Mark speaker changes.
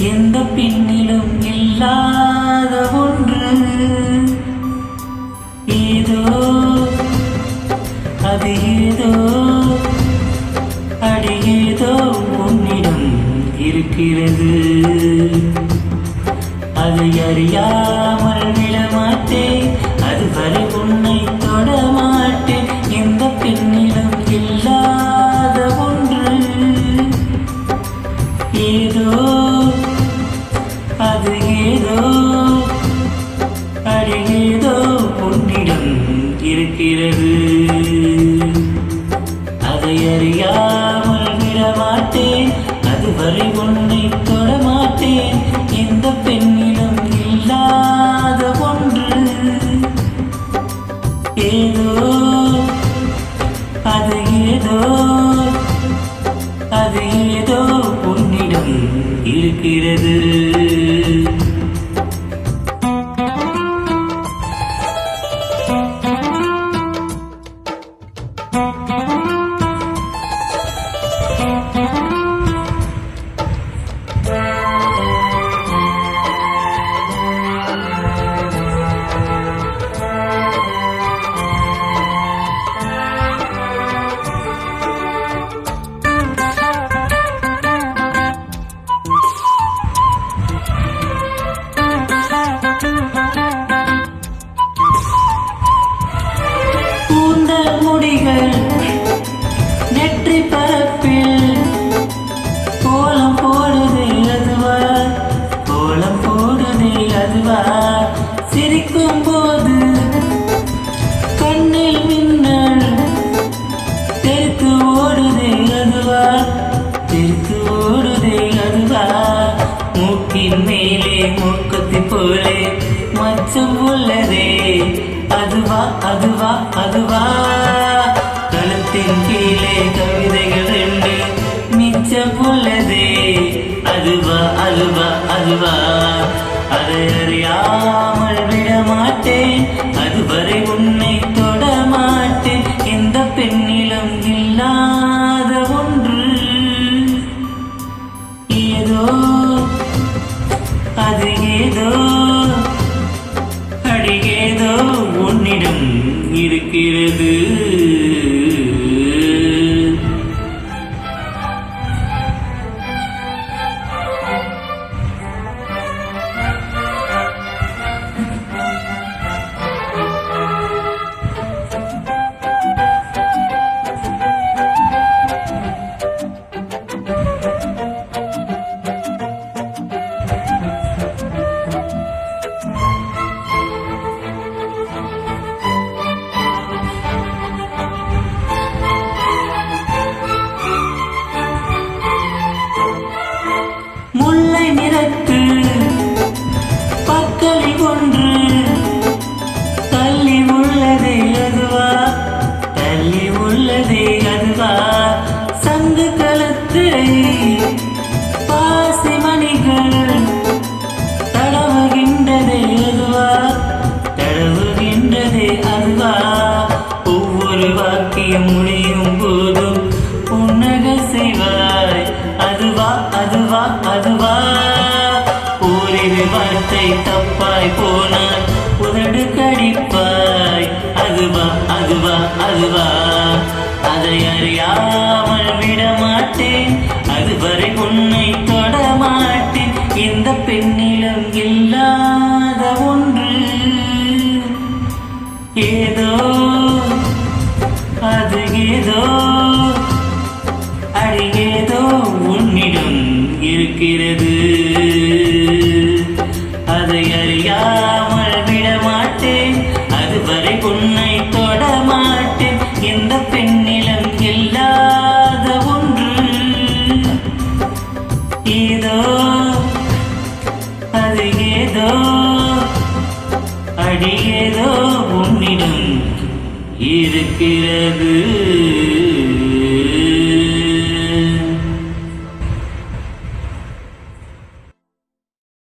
Speaker 1: எந்த பெண்ணிலும் இல்லாத ஒன்று ஏதோ அது ஏதோ அடி ஏதோ உன்னிடம் இருக்கிறது. அதை அறியாமல் விடமாட்டேன், அதுவரை உன்னை தொடமாட்டேன். எந்த பெண்ணிலும் இல்லாத ஒன்று ஏதோ அது ஏதோ அடி ஏதோ உன்னிடம் இருக்கிறது. அதை அறியாமல் விடமாட்டேன், அதுவரை உன்னை தொடமாட்டேன். எந்த பெண்ணிலும் இல்லாத ஒன்று ஏதோ அது ஏதோ அது ஏதோ உன்னிடம் இருக்கிறது. நெற்றி பரப்பில் கோலம் போடுதே அதுவா, கோலம் போடுதே அதுவா. சிரிக்கும் போது கண்ணில் மின்னல் தெருக்கு ஓடுதே அதுவா, தெருக்கு ஓடுதே அதுவா. மூக்கின் மேலே மூக்கத்தி போலே மச்சம் உள்ளதே அதுவா, அதுவா, அதுவா. கழுத்தின் கீழே கவிதைகள் ரெண்டு மிச்சம் உள்ளதே அதுவா, அதுவா, அதுவா. அதை அறியாமல் விடமாட்டேன், அதுவரை உன்னை தொடமாட்டேன். எந்த பெண்ணிலும் இல்லாத ஒன்று ஏதோ அது ஏதோ அடி ஏதோ உன்னிடம் இருக்கிறது. முல்லை நிறத்து பக்கலி ஒன்று தள்ளி உள்ளதே அதுவா, தள்ளி உள்ளதே அதுவா. சங்கு கழுத்து பாசி மணிகள் தடவுகின்றதே அதுவா, தடவுகின்றதே அதுவா. ஒவ்வொரு வாக்கியம் முடியும் போதும் புன்னக செய்வாய் அதுவா, அதுவா, அதுவா. ஓரிரு வார்த்தை தப்பாய் போனால் உதடு கடிப்பாய் அதுவா, அதுவா, அதுவா. அதை அறியாமல் விடமாட்டேன், அதுவரை உன்னை தொடமாட்டேன். எந்த பெண்ணிலும் இல்லாத ஒன்று ஏதோ அது ஏதோ அடி ஏதோ உன்னிடம் இருக்கிறது. அதை அறியாமல் விடமாட்டேன், அதுவரை உன்னை தொடமாட்டேன். எந்த பெண்ணிலும் இல்லாத ஒன்று ஏதோ அது ஏதோ அடி ஏதோ உன்னிடம் இருக்கிறது.